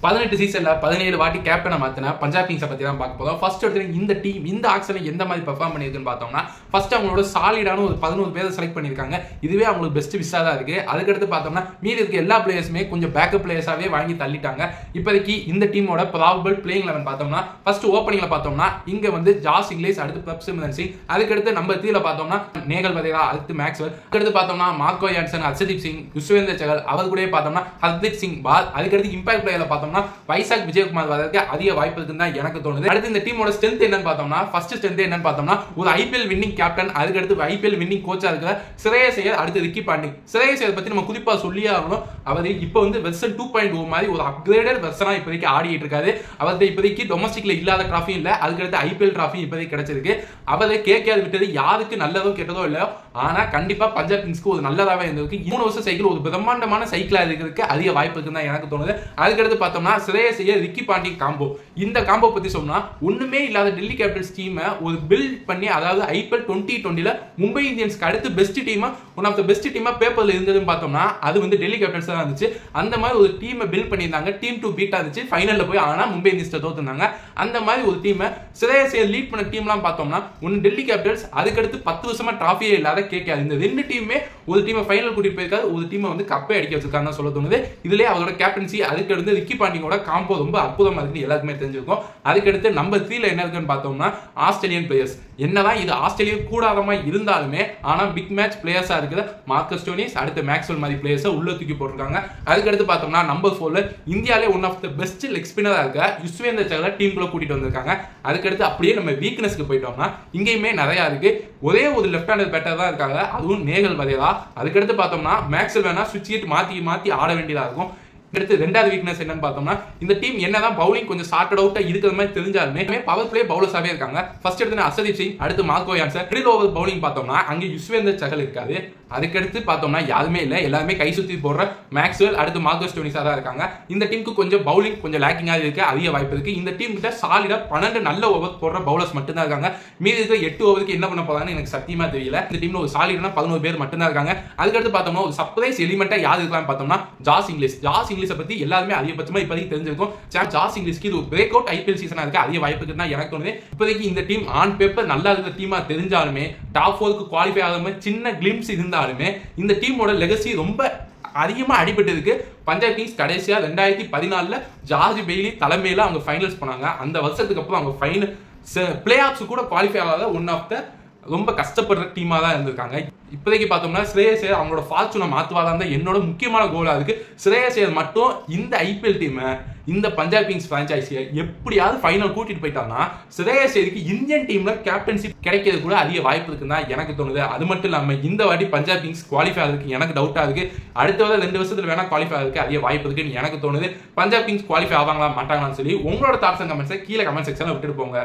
18 சீசன்ல 17 வாட்டி கேப்டனை மாத்தின பஞ்சாப் கிங்ஸை பத்தி தான் பார்க்க போறோம். ஃபர்ஸ்ட் எடுத்து இந்த டீம் இந்த ஆக்ஷன்ல எந்த மாதிரி பெர்ஃபார்ம் பண்ணிருக்குன்னு பார்த்தோம்னா, ஃபர்ஸ்ட் அவங்களோட சாலிடான ஒரு 11 பேரை செலக்ட் பண்ணிருக்காங்க. இதுவே அவங்களுக்கு பெஸ்ட் விஸ்ஸா தான் இருக்கு. அதுக்கடுத்து பார்த்தோம்னா மீதி இருக்க எல்லா பிளேயர்ஸுமே கொஞ்சம் பேக்கப் பிளேயர்ஸாவே வாங்கி தள்ளிட்டாங்க. இப்போதைக்கு இந்த டீமோட ப்ராபபிள் பிளேயிங் 11 பார்த்தோம்னா, ஃபர்ஸ்ட் ஓப்பனிங்ல பார்த்தோம்னா இங்க வந்து ஜாஸ் இங்கிலீஷ், அடுத்து பிரப்சிமரன் சிங், அதுக்கடுத்து நம்பர் 3ல பார்த்தோம்னா நேகல் வதேரா, அடுத்து மேக்ஸ்வெல், அடுத்து பார்த்தோம்னா மார்க்கோ யான்சன், ஹர்ஷதீப் சிங், யுஸ்வேந்திர சகல், அவர் கூட பார்த்தோம்னா ஹர்தீப் சிங் பால், அதுக்கடுத்து இம்பாக்ட் பிளேயர்ல பார்த்தோம்னா வைசாக் விஜயகுமார் வரதுக்கு அதிக வாய்ப்பு இருக்குன்னு தான் எனக்கு தோணுது. அடுத்து இந்த டீமோட ஸ்ட்ரென்த் என்னன்னு பார்த்தோம்னா, ஃபர்ஸ்ட் ஸ்ட்ரென்த் என்னன்னு பார்த்தோம்னா ஒரு ஐபிஎல் வின்னிங் கேப்டன், அதுக்கடுத்து ஐபிஎல் வின்னிங் கோச்சா இருக்கிற ஸ்ரேயஸ் ஐயர், அடுத்து ரிக்கி பாண்டிங். ஸ்ரேயஸ் ஐயர் பத்தி நம்ம குறிப்பா சொல்லியே ஆகணும். அவர் இப்போ வந்து வெர்ஷன் 2.0 மாதிரி ஒரு அப்கிரேடட் வெர்ஷனா இப்போதைக்கு ஆடிட்டு இருக்காரு. அவர்கிட்ட இப்போதைக்கு டொமஸ்டிக்ல இல்லாத டிராஃபி இல்ல, அதுக்கடுத்து ஐபிஎல் டிராஃபி இப்போதைக்கு கிடைச்சிருக்கு. அவரை கேகேஆர் விட்டது யாருக்கு நல்லதோ கெட்டதோ இல்லையோ, ஆனா கண்டிப்பா பஞ்சாப் கிங்ஸ்க்கு ஒரு நல்லதாவே இருந்திருக்கு. 3 வருஷம் சைக்கிள் ஒரு பிரம்மாண்டமான சைக்கிளா இருக்கிறதுக்கு அதிக வாய்ப்பு இருக்குன்னு தான் எனக்கு தோணுது. அதுக்கடுத்து பார்த்தோம்னா ஸ்ரேயஸ் ஐயர், ரிக்கி பாண்டிங் காம்போ. இந்த காம்போ பத்தி சொன்னா ஒண்ணுமே இல்லாத டெல்லி கேபிட்டல்ஸ் டீமை ஒரு பில்ட் பண்ணி, அதாவது ஐபிஎல் 2020ல மும்பை இந்தியன்ஸ்க்கு அடுத்து பெஸ்ட் டீமா, ஒன் ஆஃப் த பெஸ்ட் டீமா பேப்பர்ல இருந்ததுன்னு பார்த்தோம்னா அது வந்து டெல்லி கேபிட்டல்ஸ் தான் இருந்துச்சு. அந்த மாதிரி ஒரு டீமை பில்ட் பண்ணியிருந்தாங்க. டீம் 2 பீட்டா இருந்துச்சு. ஃபைனல்ல போய் ஆனா மும்பை இந்தியன்ஸ் தோத்துனாங்க. அந்த மாதிரி ஒரு டீமை ஸ்ரேயஸ் ஐயர் லீட் பண்ண டீம்லாம் பார்த்தோம்னா ஒன்னு டெல்லி கேபிட்டல்ஸ், அதுக்கடுத்து 10 வருஷமா டிராஃபியே இல்லாத கேகேஆர். இந்த ரெண்டு டீமுமே ஒரு டீமை ஃபைனல் கூட்டிட்டு போயிருக்காது, ஒரு டீமை வந்து கப்பே அடிக்க வச்சிருக்காங்க சொல்ல தோணுது. இதுலயே அவரோட கேப்டன்சி, அதுக்கடுத்து ரிக்கி பாண்டிங்கோட காம்போ ரொம்ப அற்புதமா இருக்கு, எல்லாருக்குமே தெரிஞ்சிருக்கும். அதுக்கடுத்து நம்பர் 3ல என்ன இருக்குன்னு பார்த்தோம்னா ஆஸ்திரேலியன் பிளேயர்ஸ். என்னதான் இது ஆஸ்திரேலியன் கூடாரமா இருந்தாலுமே ஆனா பிக் மேட்ச் பிளேயர்ஸா இருக்கிற மார்க்கஸ் ஸ்டோனிஸ், அடுத்து மேக்ஸ்வெல் மாதிரி பிளேயர்ஸை உள்ள தூக்கி போட்டிருக்காங்க. அதுக்கடுத்து பார்த்தோம்னா நம்பர் 4ல இந்தியாவிலே one of the best leg ஸ்பின்னரா இருக்க யுஸ்வேந்திர சகலை டீமுக்குள்ள கூட்டிட்டு வந்திருக்காங்க. அதுக்கடுத்து அப்படியே நம்ம வீக்னஸ்க்கு போயிட்டோம்னா இங்கேயுமே நிறைய இருக்கு. ஒரே ஒரு லெஃப்ட் ஹேண்டர் பேட்டர் தான் இருக்காங்க, அதுவும் நேகல் வதேரா. அதுக்கடுத்து பார்த்தோம்னா மேக்ஸ்வெல் வேணா சுவிட்ச் ஹிட் மாத்தி ஆட வேண்டியதா இருக்கும். அடுத்து ரெண்டாவது வீக்னஸ் என்னன்னு பார்த்தோம்னா, இந்த டீம் என்னதான் பவுலிங் கொஞ்சம் சார்ட்டட் அவுட்டா இருக்கிற மாதிரி தெரிஞ்சாலுமே பவர் பிளே பவுலர்ஸாவே இருக்காங்க. ஃபர்ஸ்ட் எடுத்து ஹர்ஷதீப் சிங், அடுத்து Marco Jansen. Middle over bowling பார்த்தோம்னா அங்கே யுஸ்வேந்திர சகல் இருக்காது. அதுக்கடுத்து பார்த்தோம்னா யாருமே இல்லை, எல்லாருமே கை சுத்தி போடுற மேக்ஸ்வெல், அடுத்து மார்க்கஸ் ஸ்டோனிஸா தான் இருக்காங்க. இந்த டீமுக்கு கொஞ்சம் பவுலிங் கொஞ்சம் லேக்கிங்கா இருக்கு, அதிக வாய்ப்பு இருக்கு. இந்த டீம் கிட்ட சாலிடா 12 நல்ல ஓவர் போடுற பவுலர்ஸ் மட்டும் தான் இருக்காங்க. மீதி இருக்கிற 8 ஓவருக்கு என்ன பண்ண போறாங்கன்னு எனக்கு சத்தியமா தெரியல. இந்த டீம்ல ஒரு சாலிடான 11 பேர் மட்டும் தான் இருக்காங்க. அதுக்கடுத்து பார்த்தோம்னா ஒரு சர்ப்ரைஸ் எலிமெண்டா யார் இருக்கலாம் பார்த்தோம்னா ஜாஸ் இங்கிலீஷ். ஜாஸ் இங்கிலீஷை பத்தி எல்லாருமே அதிகபட்சமா இப்போதைக்கு தெரிஞ்சிருக்கும். ஜாஸ் இங்கிலீஷ்க்கு இது ஒரு பிரேக் அவுட் ஐபிஎல் சீசனா இருக்கு, அதிக வாய்ப்பு இருக்குன்னு தான் எனக்கு தோணுது. இப்போதைக்கு இந்த டீம் ஆன் பேப்பர் நல்லா இருக்கிற டீமா தெரிஞ்சாலுமே, டாப் 4க்கு குவாலிஃபை ஆகாம சின்ன கிளிம்ஸ் இருந்தாலுமே இந்த டீமோட லெகசி ரொம்ப அதிகமா அடிபட்டு இருக்கு. பஞ்சாப் கிங்ஸ் கடைசியா 2014ல ஜார்ஜ் பெய்லி தலைமையில அவங்க ஃபைனல்ஸ் போனாங்க. அந்த வருஷத்துக்கு அப்புறம் அவங்க ஃபைனல் பிளே ஆஃப்ஸ் கூட குவாலிஃபை ஆகாத ஒன் ஆஃப் த ரொம்ப கஷ்டப்படுற டீமா தான் இருந்திருக்காங்க. இப்போதைக்கு பார்த்தோம்னா ஸ்ரேயஸ் ஐயர் அவங்களோட ஃபார்ச்சூனை மாற்றுவாதான் தான் என்னோட முக்கியமான கோலா இருக்கு. ஸ்ரேயஸ் ஐயர் மட்டும் இந்த ஐபிஎல் டீமை, இந்த பஞ்சாப் கிங்ஸ் பிரான்ச்சைஸியை எப்படியாவது ஃபைனல் கூட்டிட்டு போயிட்டாங்கன்னா ஸ்ரேயஸ் ஐயருக்கு இந்தியன் டீம்ல கேப்டன்ஷிப் கிடைக்கிறது கூட அதிக வாய்ப்பு இருக்குன்னு தான் எனக்கு தோணுது. அது மட்டும் இல்லாமல் இந்த வாட்டி பஞ்சாப் கிங்ஸ் குவாலிஃபை ஆகுதுக்கு எனக்கு டவுட்டா இருக்கு. அடுத்த வாரம் 2 வருஷத்துல வேணா குவாலிஃபை ஆகுதுக்கு அதிக வாய்ப்பு இருக்குன்னு எனக்கு தோணுது. பஞ்சாப் கிங்ஸ் குவாலிஃபை ஆவாங்களா மாட்டாங்களான்னு சொல்லி உங்களோட தாட்ஸ் அண்ட் கமெண்ட்ஸை கீழே கமெண்ட் செக்ஷன்ல விட்டுட்டு போங்க.